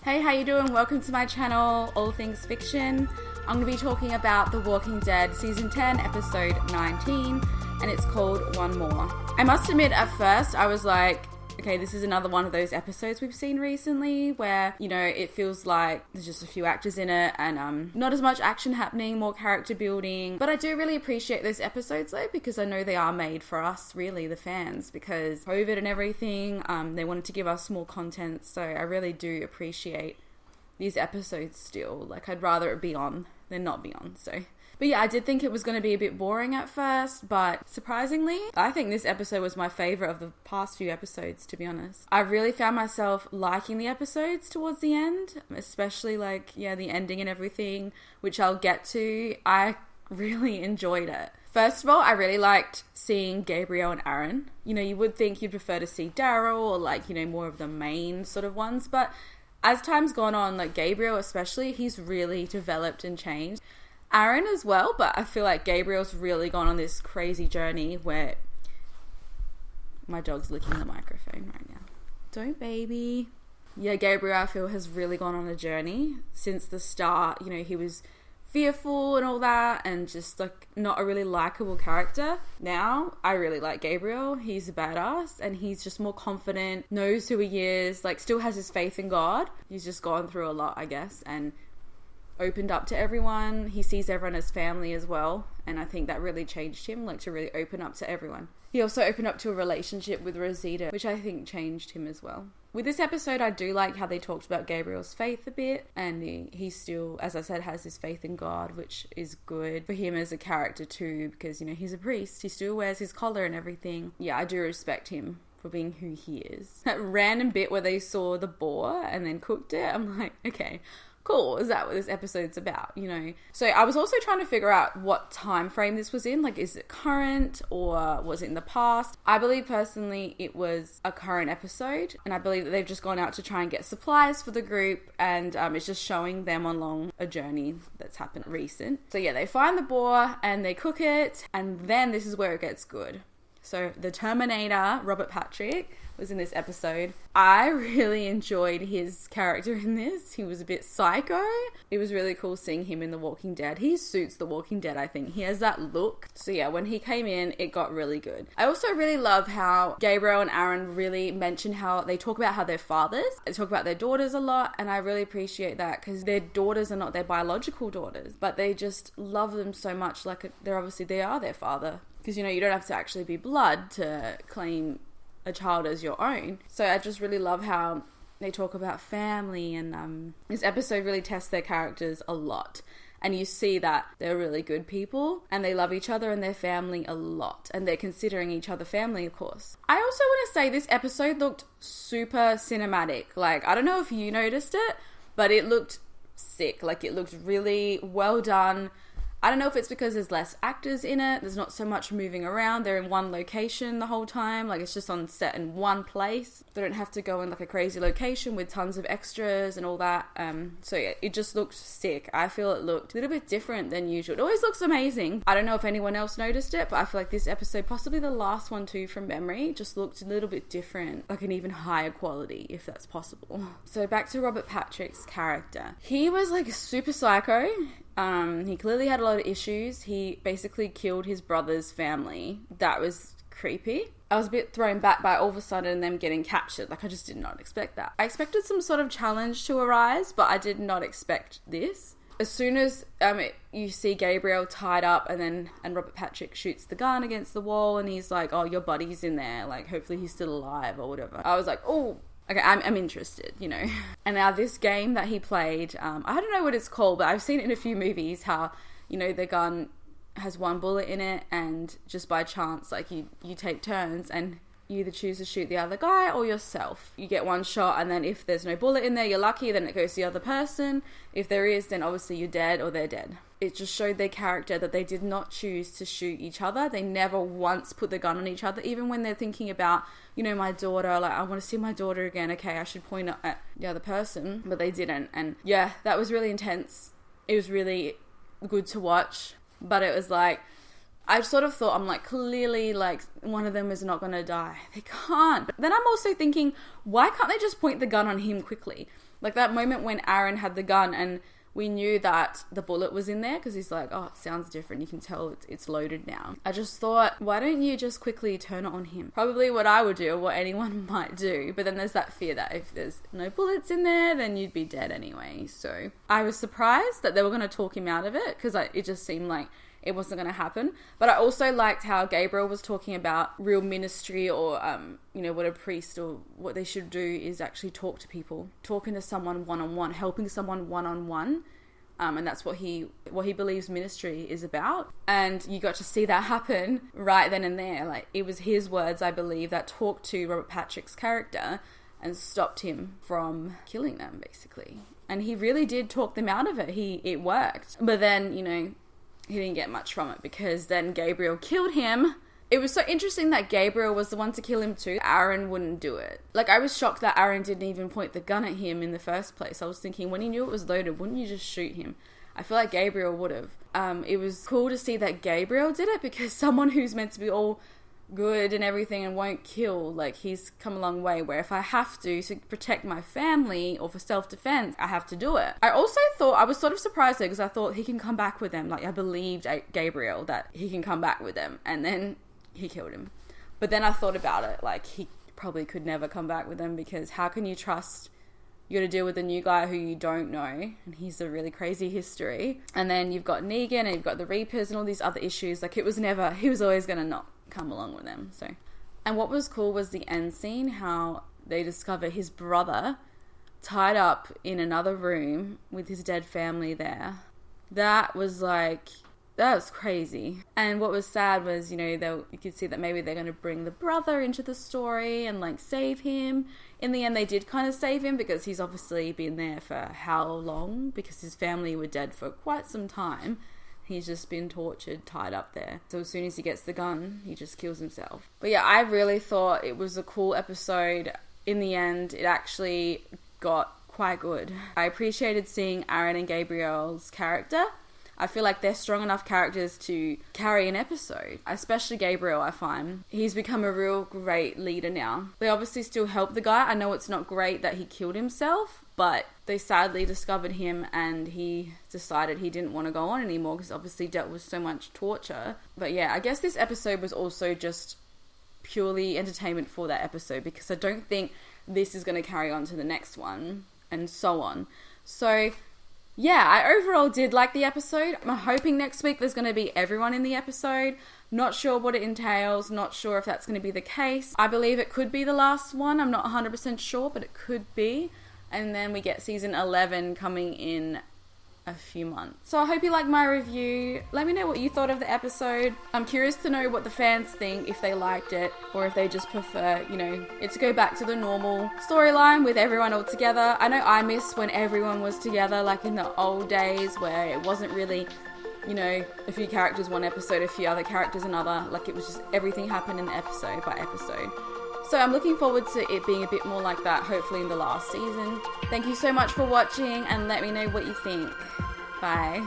Hey, how you doing? Welcome to my channel, All Things Fiction. I'm going to be talking about The Walking Dead Season 10, Episode 19, and it's called One More. I must admit, at first, I was like, okay, this is another one of those episodes we've seen recently where, you know, it feels like there's just a few actors in it and not as much action happening, more character building. But I do really appreciate those episodes though, because I know they are made for us, really, the fans, because COVID and everything, they wanted to give us more content. So I really do appreciate these episodes still. Like, I'd rather it be on than not be on, so... But yeah, I did think it was going to be a bit boring at first, but surprisingly, I think this episode was my favourite of the past few episodes, to be honest. I really found myself liking the episodes towards the end, especially the ending and everything, which I'll get to. I really enjoyed it. First of all, I really liked seeing Gabriel and Aaron. You know, you would think you'd prefer to see Daryl or more of the main sort of ones, but as time's gone on, Gabriel especially, he's really developed and changed. Aaron as well, but I feel like Gabriel's really gone on this crazy journey where... My dog's licking the microphone right now. Don't, baby. Yeah, Gabriel, I feel, has really gone on a journey since the start. You know, he was fearful and all that and just, not a really likable character. Now, I really like Gabriel. He's a badass and he's just more confident, knows who he is, still has his faith in God. He's just gone through a lot, I guess, and... opened up to everyone. He sees everyone as family as well, and I think that really changed him, to really open up to everyone. He also opened up to a relationship with Rosita, which I think changed him as well. With this episode, I do like how they talked about Gabriel's faith a bit, and he still, as I said, has his faith in God, which is good for him as a character too, because, he's a priest. He still wears his collar and everything. Yeah, I do respect him for being who he is. That random bit where they saw the boar and then cooked it, I'm like, okay, cool, is that what this episode's about, So I was also trying to figure out what time frame this was in, is it current or was it in the past? I believe personally it was a current episode, and I believe that they've just gone out to try and get supplies for the group, and it's just showing them along a journey that's happened recent. So yeah, they find the boar and they cook it, and then this is where it gets good. So the Terminator, Robert Patrick, was in this episode. I really enjoyed his character in this. He was a bit psycho. It was really cool seeing him in The Walking Dead. He suits The Walking Dead, I think. He has that look. So yeah, when he came in, it got really good. I also really love how Gabriel and Aaron really mention how they talk about how they're fathers. They talk about their daughters a lot, and I really appreciate that because their daughters are not their biological daughters, but they just love them so much. They are their father. Because, you don't have to actually be blood to claim a child as your own. So I just really love how they talk about family, and this episode really tests their characters a lot. And you see that they're really good people and they love each other and their family a lot. And they're considering each other family, of course. I also want to say this episode looked super cinematic. I don't know if you noticed it, but it looked sick. It looked really well done. I don't know if it's because there's less actors in it. There's not so much moving around. They're in one location the whole time. It's just on set in one place. They don't have to go in a crazy location with tons of extras and all that. So yeah, it just looked sick. I feel it looked a little bit different than usual. It always looks amazing. I don't know if anyone else noticed it, but I feel like this episode, possibly the last one too from memory, just looked a little bit different. An even higher quality, if that's possible. So back to Robert Patrick's character. He was super psycho. He clearly had a lot of issues. He basically killed his brother's family. That was creepy. I was a bit thrown back by all of a sudden them getting captured. I just did not expect that. I expected some sort of challenge to arise, but I did not expect this. As soon as you see Gabriel tied up and Robert Patrick shoots the gun against the wall and he's like, oh, your buddy's in there. Hopefully he's still alive or whatever. I was like, oh, okay, I'm interested, And now this game that he played, I don't know what it's called, but I've seen it in a few movies how, the gun has one bullet in it and just by chance, you take turns and you either choose to shoot the other guy or yourself. You get one shot and then if there's no bullet in there, you're lucky, then it goes to the other person. If there is, then obviously you're dead or they're dead. It just showed their character that they did not choose to shoot each other. They never once put the gun on each other, even when they're thinking about, my daughter, I want to see my daughter again. Okay, I should point at the other person, but they didn't. And yeah, that was really intense. It was really good to watch, but it was I sort of thought, clearly, one of them is not going to die. They can't. But then I'm also thinking, why can't they just point the gun on him quickly? Like that moment when Aaron had the gun and we knew that the bullet was in there because he's like, oh, it sounds different. You can tell it's loaded now. I just thought, why don't you just quickly turn it on him? Probably what I would do or what anyone might do. But then there's that fear that if there's no bullets in there, then you'd be dead anyway. So I was surprised that they were going to talk him out of it because it just seemed like it wasn't going to happen. But I also liked how Gabriel was talking about real ministry or, what a priest or what they should do is actually talk to people, talking to someone one-on-one, helping someone one-on-one. And that's what he believes ministry is about. And you got to see that happen right then and there. Like it was his words, I believe, that talked to Robert Patrick's character and stopped him from killing them, basically. And he really did talk them out of it. It worked. But then, he didn't get much from it because then Gabriel killed him. It was so interesting that Gabriel was the one to kill him too. Aaron wouldn't do it. Like, I was shocked that Aaron didn't even point the gun at him in the first place. I was thinking, when he knew it was loaded, wouldn't you just shoot him? I feel like Gabriel would have. It was cool to see that Gabriel did it because someone who's meant to be all good and everything and won't kill, like, he's come a long way where if I have to protect my family or for self-defense, I have to do it. I also thought, I was sort of surprised there because I thought he can come back with them. Like, I believed Gabriel that he can come back with them, and then he killed him. But then I thought about it, like, he probably could never come back with them because how can you trust you got to deal with a new guy who you don't know, and he's a really crazy history. And then you've got Negan and you've got the Reapers and all these other issues. Like, he was always going to not come along with them. So, and what was cool was the end scene, how they discover his brother tied up in another room with his dead family there. That was crazy. And what was sad was, you could see that maybe they're going to bring the brother into the story and like save him. In the end, they did kind of save him because he's obviously been there for how long? Because his family were dead for quite some time. He's just been tortured, tied up there. So as soon as he gets the gun, he just kills himself. But yeah, I really thought it was a cool episode. In the end, it actually got quite good. I appreciated seeing Aaron and Gabriel's character. I feel like they're strong enough characters to carry an episode. Especially Gabriel, I find. He's become a real great leader now. They obviously still help the guy. I know it's not great that he killed himself, but they sadly discovered him and he decided he didn't want to go on anymore because obviously dealt with so much torture. But yeah, I guess this episode was also just purely entertainment for that episode because I don't think this is going to carry on to the next one and so on. So yeah, I overall did like the episode. I'm hoping next week there's going to be everyone in the episode. Not sure what it entails. Not sure if that's going to be the case. I believe it could be the last one. I'm not 100% sure, but it could be. And then we get season 11 coming in a few months. So I hope you like my review. Let me know what you thought of the episode. I'm curious to know what the fans think, if they liked it or if they just prefer, it to go back to the normal storyline with everyone all together. I know I miss when everyone was together, like in the old days where it wasn't really, a few characters one episode, a few other characters another. Like it was just everything happened in the episode by episode. So I'm looking forward to it being a bit more like that, hopefully in the last season. Thank you so much for watching and let me know what you think. Bye.